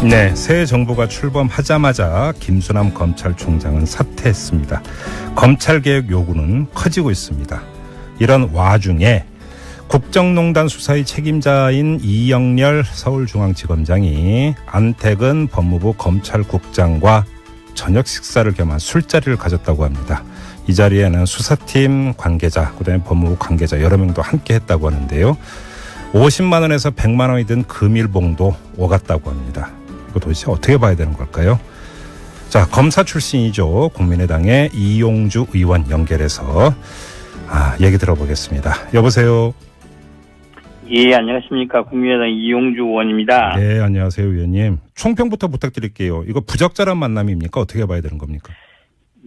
네, 새 정부가 출범하자마자 김수남 검찰총장은 사퇴했습니다. 검찰개혁 요구는 커지고 있습니다. 이런 와중에 국정농단 수사의 책임자인 이영렬 서울중앙지검장이 안택은 법무부 검찰국장과 저녁 식사를 겸한 술자리를 가졌다고 합니다. 이 자리에는 수사팀 관계자, 그다음에 법무부 관계자 여러 명도 함께 했다고 하는데요. 50만 원에서 100만 원이 든 금일봉도 오갔다고 합니다. 이거 도대체 어떻게 봐야 되는 걸까요? 자, 검사 출신이죠. 국민의당의 이용주 의원 연결해서 얘기 들어보겠습니다. 여보세요. 예, 안녕하십니까. 국민의당 이용주 의원입니다. 네, 안녕하세요, 의원님. 총평부터 부탁드릴게요. 이거 부적절한 만남입니까? 어떻게 봐야 되는 겁니까?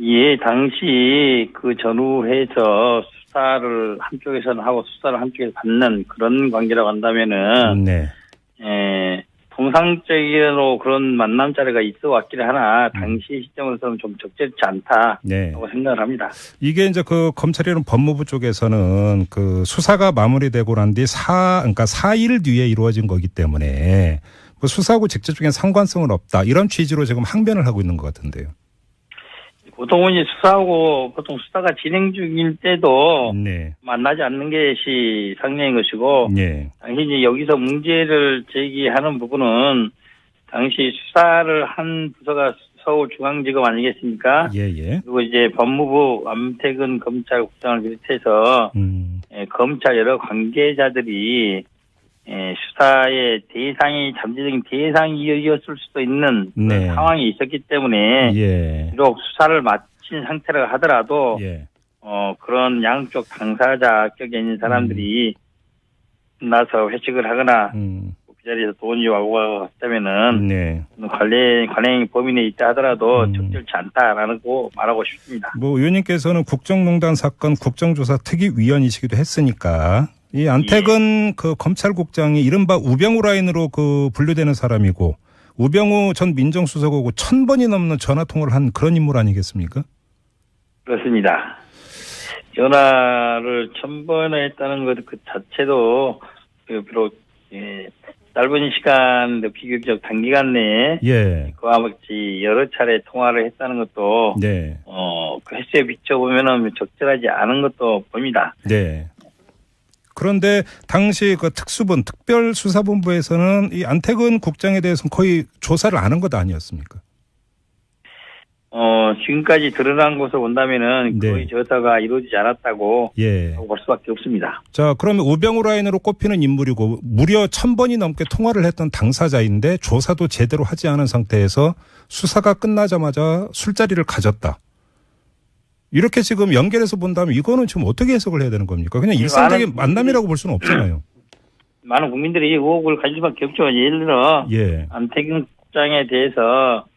예, 당시 그 전후해서 수사를 한쪽에서는 하고 수사를 한쪽에서 받는 그런 관계라고 한다면은, 네. 통상적으로 그런 만남 자리가 있어 왔기를 하나, 당시 시점으로서는 좀 적절치 않다고 네. 생각을 합니다. 이게 이제 그 검찰이나 법무부 쪽에서는 그 수사가 마무리되고 난 뒤 그러니까 4일 뒤에 이루어진 거기 때문에 그 수사하고 직접적인 상관성은 없다. 이런 취지로 지금 항변을 하고 있는 것 같은데요. 보통은 이제 보통 수사가 진행 중일 때도 네. 만나지 않는 것이 상례인 것이고, 네. 당시 이제 여기서 문제를 제기하는 부분은 당시 수사를 한 부서가 서울중앙지검 아니겠습니까? 예. 그리고 이제 법무부 안택은 검찰국장을 비롯해서 검찰 여러 관계자들이 수사의 대상이 잠재적인 대상이었을 수도 있는 네. 상황이 있었기 때문에 비록 수사를 마친 상태라 하더라도 그런 양쪽 당사자격에 있는 사람들이 나서 회식을 하거나 그 자리에서 돈이 오고 갔다면은 관행 범위 내에 있다 하더라도 적절치 않다라고 말하고 싶습니다. 뭐 의원님께서는 국정농단 사건 국정조사 특위위원이시기도 했으니까 이 안택은 그 검찰국장이 이른바 우병우 라인으로 그 분류되는 사람이고 우병우 전 민정수석하고 1000번이 넘는 전화 통화를 한 그런 인물 아니겠습니까? 그렇습니다. 전화를 1000번을 했다는 것 그 자체도 비록 짧은 시간 비교적 단기간 내에 그와 같이 여러 차례 통화를 했다는 것도 그 횟수에 비춰보면은 적절하지 않은 것도 보입니다. 네. 그런데 당시 그 특별수사본부에서는 이 안택은 국장에 대해서는 거의 조사를 안 한 것 아니었습니까? 지금까지 드러난 것을 본다면은 거의 조사가 이루어지지 않았다고 볼 수밖에 없습니다. 자, 그러면 우병우 라인으로 꼽히는 인물이고 무려 1000번이 넘게 통화를 했던 당사자인데 조사도 제대로 하지 않은 상태에서 수사가 끝나자마자 술자리를 가졌다. 이렇게 지금 연결해서 본다면 이거는 지금 어떻게 해석을 해야 되는 겁니까? 그냥 일상적인 만남이라고 볼 수는 없잖아요. 많은 국민들이 의혹을 가질 수밖에 없죠. 예를 들어 안택은 국장에 대해서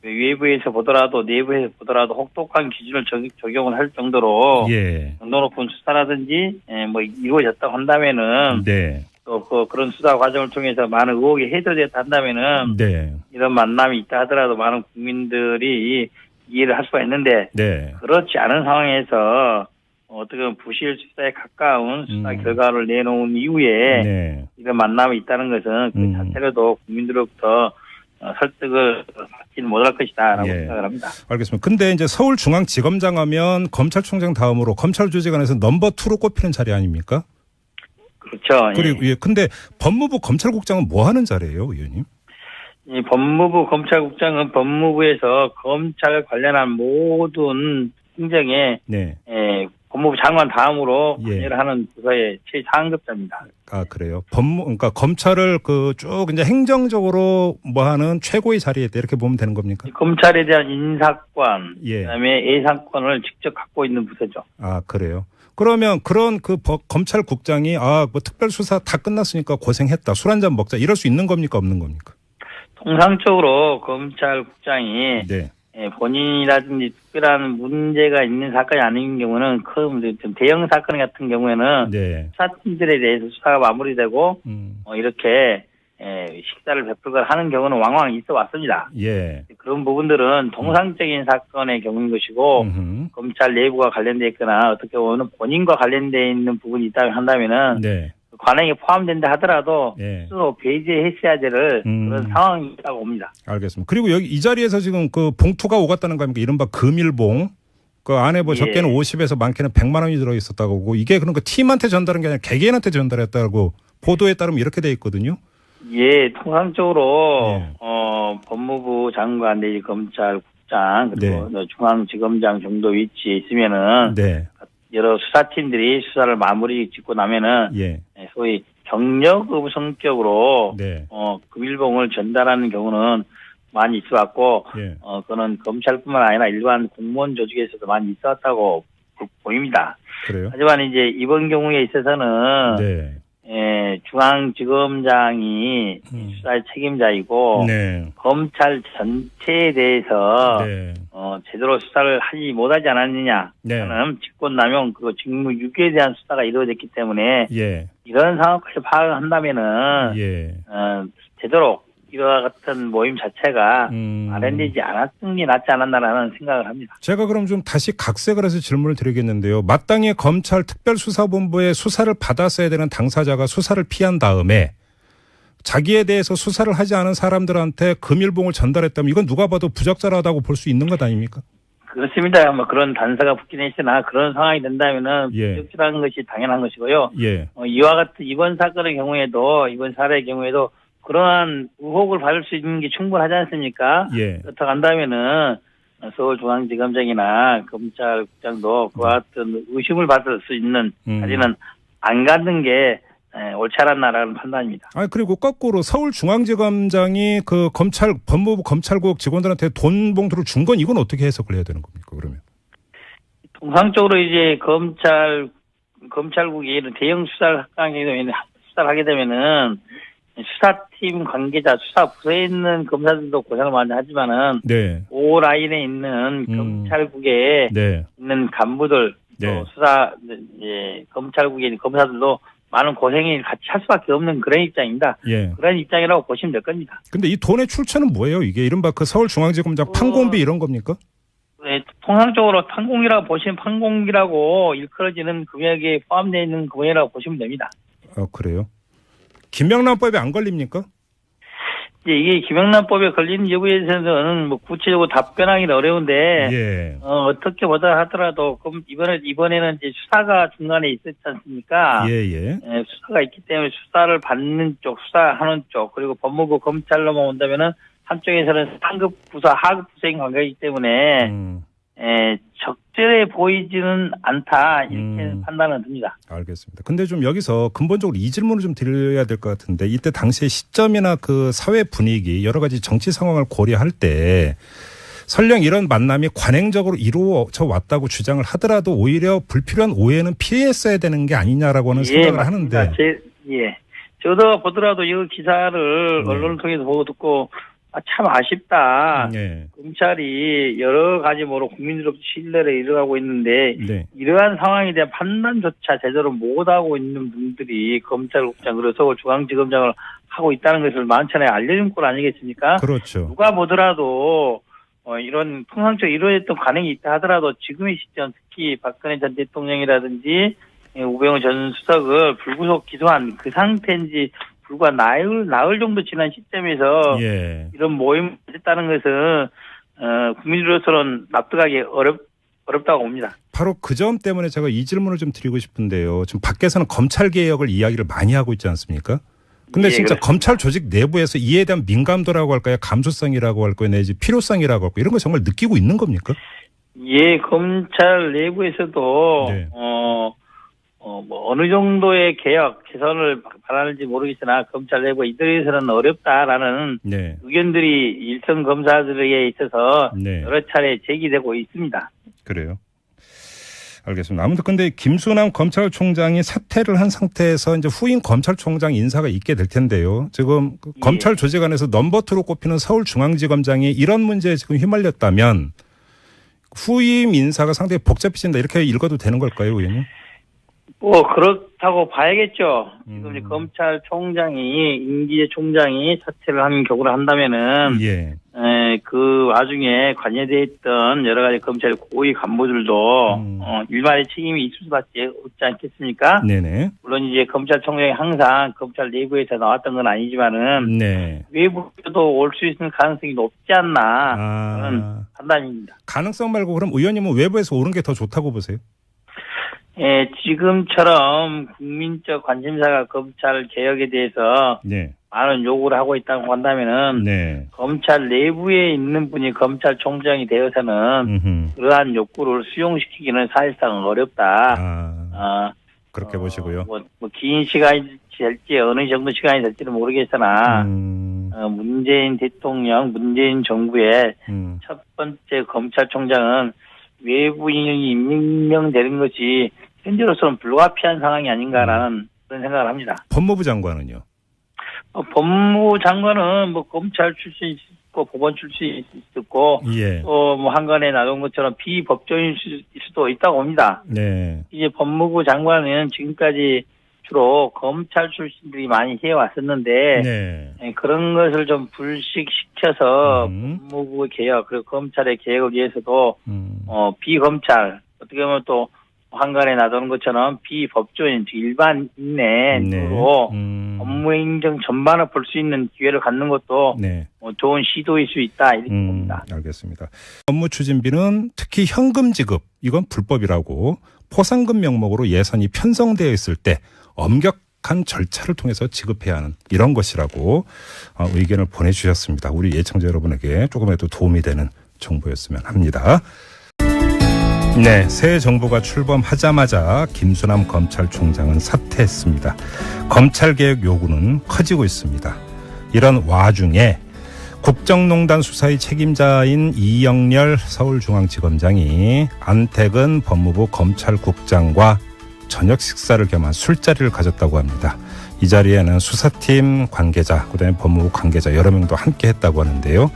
외부에서 보더라도 내부에서 보더라도 혹독한 기준을 적용을 할 정도로 강도 높은 수사라든지 뭐 이루어졌다고 한다면은 또 그런 수사 과정을 통해서 많은 의혹이 해소됐다 한다면은 이런 만남이 있다 하더라도 많은 국민들이 이해를 할 수가 있는데 그렇지 않은 상황에서 어떻게 보면 부실 수사에 가까운 수사 결과를 내놓은 이후에 이런 만남이 있다는 것은 그 자체로도 국민들로부터 설득을 받지는 못할 것이다라고 생각을 합니다. 알겠습니다. 근데 이제 서울중앙지검장 하면 검찰총장 다음으로 검찰 조직 안에서 넘버 2로 꼽히는 자리 아닙니까? 그렇죠. 그리고 근데 법무부 검찰국장은 뭐 하는 자리예요, 의원님? 이 법무부 검찰국장은 법무부에서 검찰 관련한 모든 행정에 법무부 장관 다음으로 관여를 하는 부서의 최상급자입니다. 아, 그래요? 그러니까 검찰을 쭉 이제 행정적으로 뭐 하는 최고의 자리에 이렇게 보면 되는 겁니까? 검찰에 대한 인사권, 그다음에 예산권을 직접 갖고 있는 부서죠. 아, 그래요? 그러면 그런 검찰국장이 뭐 특별수사 다 끝났으니까 고생했다. 술 한잔 먹자. 이럴 수 있는 겁니까? 없는 겁니까? 통상적으로 검찰국장이 본인이라든지 특별한 문제가 있는 사건이 아닌 경우는 좀 대형 사건 같은 경우에는 수사팀들에 대해서 수사가 마무리되고 이렇게 식사를 베풀거나 하는 경우는 왕왕 있어 왔습니다. 그런 부분들은 통상적인 사건의 경우인 것이고 검찰 내부와 관련돼 있거나 어떻게 보면 본인과 관련돼 있는 부분이 있다고 한다면은 관행에 포함된다 하더라도 예. 스스로 배제했어야 될 그런 상황이라고 봅니다. 알겠습니다. 그리고 여기 이 자리에서 지금 그 봉투가 오갔다는 거 아닙니까? 이른바 금일봉. 그 안에 뭐 적게는 50에서 많게는 100만 원이 들어 있었다고 하고 이게 그러니까 팀한테 전달한 게 아니라 개개인한테 전달했다고 보도에 따르면 이렇게 돼 있거든요. 예, 통상적으로 법무부 장관 내지 검찰국장 그리고 네. 중앙지검장 정도 위치에 있으면은 네. 여러 수사팀들이 수사를 마무리 짓고 나면은 예. 소위 경력 의무 성격으로 네. 금일봉을 전달하는 경우는 많이 있어왔고 예. 그거는 검찰뿐만 아니라 일반 공무원 조직에서도 많이 있었다고 보입니다. 그래요? 하지만 이제 이번 경우에 있어서는 네. 중앙지검장이 수사의 책임자이고 네. 검찰 전체에 대해서 네. 제대로 수사를 못하지 않았느냐는 네. 직권남용 그 직무유기에 대한 수사가 이루어졌기 때문에 예. 이런 상황까지 파악을 한다면은 예. 제대로 이와 같은 모임 자체가 마련되지 않았던 게 낫지 않았나라는 생각을 합니다. 제가 그럼 좀 다시 각색을 해서 질문을 드리겠는데요. 마땅히 검찰 특별수사본부의 수사를 받았어야 되는 당사자가 수사를 피한 다음에 자기에 대해서 수사를 하지 않은 사람들한테 금일봉을 전달했다면 이건 누가 봐도 부적절하다고 볼 수 있는 것 아닙니까? 그렇습니다. 뭐 그런 단서가 붙긴 했으나 그런 상황이 된다면은 부적절한 것이 당연한 것이고요. 예. 이와 같은 이번 사건의 경우에도 이번 사례의 경우에도 그러한 의혹을 받을 수 있는 게 충분하지 않습니까? 예. 그렇다고 한다면은 서울중앙지검장이나 검찰국장도 그와 같은 의심을 받을 수 있는 자리는 안 갖는 게 옳지 않았나라는 판단입니다. 그리고 거꾸로 서울중앙지검장이 그 법무부 검찰국 직원들한테 돈 봉투를 준 건 이건 어떻게 해석을 해야 되는 겁니까, 그러면? 통상적으로 이제 검찰국이 이런 대형 수사를 하게 되면은 수사팀 관계자, 수사부서에 있는 검사들도 고생을 많이 하지만은, 네. 오 라인에 있는 검찰국에 네. 있는 간부들, 네. 또 검찰국에 있는 검사들도 많은 고생을 같이 할 수밖에 없는 그런 입장입니다. 예. 그런 입장이라고 보시면 될 겁니다. 근데 이 돈의 출처는 뭐예요? 이게 이른바 그 서울중앙지검장 판공비 이런 겁니까? 네, 통상적으로 판공비라고 일컬어지는 금액에 포함되어 있는 금액이라고 보시면 됩니다. 그래요? 김명란법에 안 걸립니까? 이게 김영란법에 걸리는 여부에 대해서는 뭐 구체적으로 답변하기는 어려운데, 예. 어떻게 보다 하더라도, 그럼 이번에는 이제 수사가 중간에 있었지 않습니까? 예. 수사가 있기 때문에 수사를 받는 쪽, 수사하는 쪽, 그리고 법무부 검찰로만 온다면은 한쪽에서는 상급 부서, 하급 부서인 관계이기 때문에, 적절해 보이지는 않다 이렇게 판단은 듭니다. 알겠습니다. 근데 좀 여기서 근본적으로 이 질문을 좀 드려야 될 것 같은데 이때 당시의 시점이나 그 사회 분위기 여러 가지 정치 상황을 고려할 때 설령 이런 만남이 관행적으로 이루어져 왔다고 주장을 하더라도 오히려 불필요한 오해는 피했어야 되는 게 아니냐라고 하는 생각을 맞습니다. 하는데. 저도 보더라도 이 기사를 언론을 통해서 보고 듣고 참 아쉽다. 네. 검찰이 여러 가지 국민들로부터 신뢰를 잃어가고 있는데 이러한 상황에 대한 판단조차 제대로 못하고 있는 분들이 검찰국장 그리고 서울중앙지검장을 하고 있다는 것을 만천에 알려준 꼴 아니겠습니까? 그렇죠. 누가 보더라도 이런 통상적으로 이루어졌던 관행이 있다 하더라도 지금의 시점 특히 박근혜 전 대통령이라든지 우병우 전 수석을 불구속 기소한 그 상태인지 불과 나흘 정도 지난 시점에서 이런 모임을 했다는 것은 국민으로서는 납득하기 어렵다고 봅니다. 바로 그 점 때문에 제가 이 질문을 좀 드리고 싶은데요. 지금 밖에서는 검찰개혁을 이야기를 많이 하고 있지 않습니까? 근데 진짜 그렇습니다. 검찰 조직 내부에서 이에 대한 민감도라고 할까요? 감수성이라고 할까요? 내지 필요성이라고 할까요? 이런 거 정말 느끼고 있는 겁니까? 검찰 내부에서도 어느 정도의 개선을 바라는지 모르겠으나 검찰 내부 이들에서는 어렵다라는 의견들이 일선 검사들에게 있어서 여러 차례 제기되고 있습니다. 그래요? 알겠습니다. 아무튼 근데 김수남 검찰총장이 사퇴를 한 상태에서 이제 후임 검찰총장 인사가 있게 될 텐데요. 지금 검찰 조직 안에서 넘버2로 꼽히는 서울중앙지검장이 이런 문제에 지금 휘말렸다면 후임 인사가 상당히 복잡해진다 이렇게 읽어도 되는 걸까요, 의원님? 그렇다고 봐야겠죠. 지금 이제 검찰총장이 임기의 총장이 사퇴를 하는 경우를 한다면은 그 와중에 관여되어 있던 여러 가지 검찰 고위 간부들도 일말의 책임이 있을 수밖에 없지 않겠습니까? 네네. 물론 이제 검찰총장이 항상 검찰 내부에서 나왔던 건 아니지만은 네. 외부도 올 수 있는 가능성이 높지 않나 그런 판단입니다. 가능성 말고 그럼 의원님은 외부에서 오는 게 더 좋다고 보세요? 지금처럼 국민적 관심사가 검찰 개혁에 대해서 네. 많은 요구를 하고 있다고 한다면은 네. 검찰 내부에 있는 분이 검찰총장이 되어서는 그러한 욕구를 수용시키기는 사실상 어렵다. 그렇게 보시고요. 긴 시간이 될지 어느 정도 시간이 될지는 모르겠으나 문재인 대통령, 문재인 정부의 첫 번째 검찰총장은 외부인이 임명되는 것이 현재로서는 불가피한 상황이 아닌가라는 그런 생각을 합니다. 법무부 장관은요? 법무부 장관은 뭐 검찰 출신이 있고 법원 출신이 있었고 예. 또 뭐 한간에 나온 것처럼 비법조인일 수도 있다고 봅니다. 네. 이제 법무부 장관은 지금까지 주로 검찰 출신들이 많이 해왔었는데 네. 그런 것을 좀 불식시켜서 법무부 개혁 그리고 검찰의 개혁을 위해서도 비검찰 어떻게 보면 또 한간에 나도는 것처럼 비법조인 즉 일반인으로 업무행정 전반을 볼 수 있는 기회를 갖는 것도 네. 좋은 시도일 수 있다 이렇게 봅니다. 알겠습니다. 업무 추진비는 특히 현금 지급 이건 불법이라고 포상금 명목으로 예산이 편성되어 있을 때 엄격한 절차를 통해서 지급해야 하는 이런 것이라고 의견을 보내주셨습니다. 우리 예청자 여러분에게 조금이라도 도움이 되는 정보였으면 합니다. 네, 새 정부가 출범하자마자 김수남 검찰총장은 사퇴했습니다. 검찰개혁 요구는 커지고 있습니다. 이런 와중에 국정농단 수사의 책임자인 이영렬 서울중앙지검장이 안택은 법무부 검찰국장과 저녁 식사를 겸한 술자리를 가졌다고 합니다. 이 자리에는 수사팀 관계자, 그다음에 법무부 관계자 여러 명도 함께 했다고 하는데요.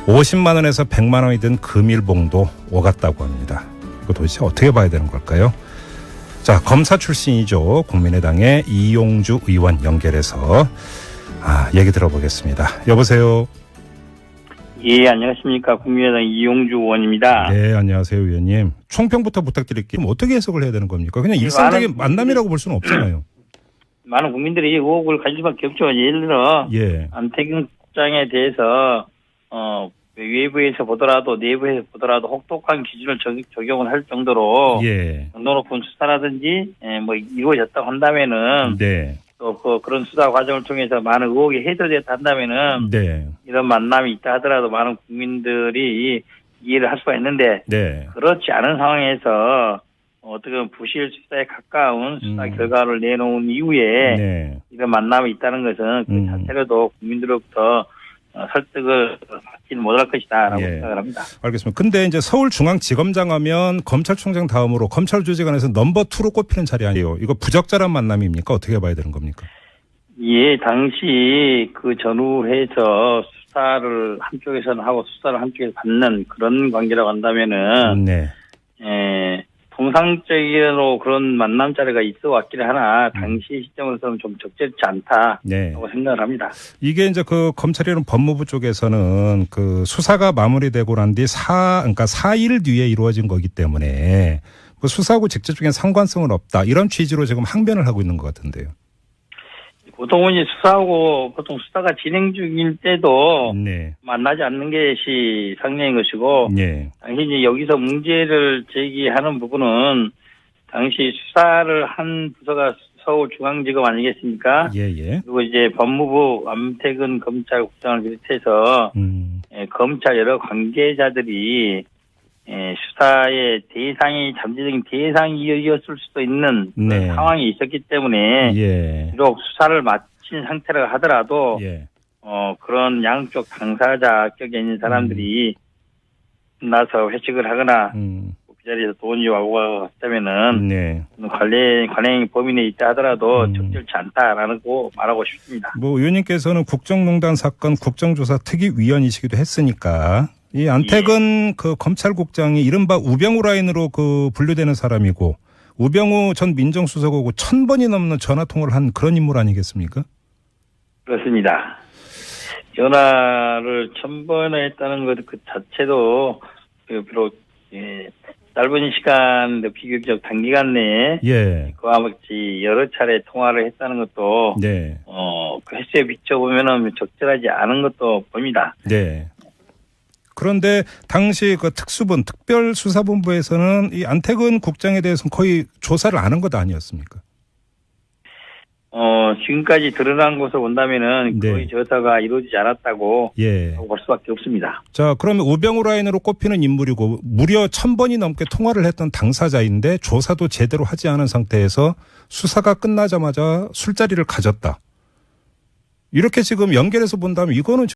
50만 원에서 100만 원이 든 금일봉도 오갔다고 합니다. 이거 도대체 어떻게 봐야 되는 걸까요? 자, 검사 출신이죠. 국민의당의 이용주 의원 연결해서 얘기 들어보겠습니다. 여보세요. 예, 안녕하십니까. 국민의당 이용주 의원입니다. 네, 안녕하세요, 의원님. 총평부터 부탁드릴게요. 어떻게 해석을 해야 되는 겁니까? 그냥 일상적인 만남이라고 볼 수는 없잖아요. 많은 국민들이 의혹을 가질 수밖에 없죠. 예를 들어 안태근 국장에 대해서 외부에서 보더라도 내부에서 보더라도 혹독한 기준을 적용을 할 정도로 강도 높은 수사라든지 뭐 이루어졌다고 한다면은 또 그런 수사 과정을 통해서 많은 의혹이 해소됐다 한다면은 이런 만남이 있다 하더라도 많은 국민들이 이해를 할 수가 있는데 그렇지 않은 상황에서 어떻게 보면 부실 수사에 가까운 수사 결과를 내놓은 이후에 이런 만남이 있다는 것은 그 자체로도 국민들로부터 설득을 받지는 못할 것이다라고 생각을 합니다. 알겠습니다. 근데 이제 서울중앙지검장 하면 검찰총장 다음으로 검찰 조직 안에서 넘버 2로 꼽히는 자리 아니에요. 이거 부적절한 만남입니까? 어떻게 봐야 되는 겁니까? 예, 당시 그 전후해서 수사를 한쪽에서는 하고 수사를 한쪽에서 받는 그런 관계라고 한다면은 통상적으로 그런 만남 자리가 있어 왔기는 하나 당시 시점으로서는 좀 적절치 않다라고 생각을 합니다. 이게 이제 그 검찰이나 법무부 쪽에서는 그 수사가 마무리되고 난 뒤 그러니까 4일 뒤에 이루어진 거기 때문에 뭐 수사하고 직접적인 상관성은 없다 이런 취지로 지금 항변을 하고 있는 것 같은데요. 보통은 이제 보통 수사가 진행 중일 때도 만나지 않는 것이 상례인 것이고, 당시 이제 여기서 문제를 제기하는 부분은 당시 수사를 한 부서가 서울중앙지검 아니겠습니까? 그리고 이제 법무부 안태근 검찰국장을 비롯해서 검찰 여러 관계자들이 수사의 대상이 잠재적인 대상이었을 수도 있는 상황이 있었기 때문에 비록 수사를 마친 상태라 하더라도 그런 양쪽 당사자격에 있는 사람들이 나서 회식을 하거나 그 자리에서 돈이 오고 갔다면은 관행 범위 내에 있다 하더라도 적절치 않다라는 거 말하고 싶습니다. 뭐 의원님께서는 국정농단 사건 국정조사 특위위원이시기도 했으니까. 이 안택은 그 검찰국장이 이른바 우병우 라인으로 그 분류되는 사람이고 우병우 전 민정수석하고 1000번이 넘는 전화통화를 한 그런 인물 아니겠습니까? 그렇습니다. 전화를 1000번을 했다는 것 그 자체도 비록 짧은 시간 비교적 단기간 내에 그와 같이 여러 차례 통화를 했다는 것도 그 횟수에 비춰보면은 적절하지 않은 것도 봅니다. 네. 그런데 당시 그 특별수사본부에서는 이 안태근 국장에 대해서는 거의 조사를 안 한 것 아니었습니까? 지금까지 드러난 것을 본다면은 거의 조사가 이루어지지 않았다고 볼 수밖에 없습니다. 자, 그러면 우병우 라인으로 꼽히는 인물이고 무려 1000번이 넘게 통화를 했던 당사자인데 조사도 제대로 하지 않은 상태에서 수사가 끝나자마자 술자리를 가졌다. 이렇게 지금 연결해서 본다면 이거는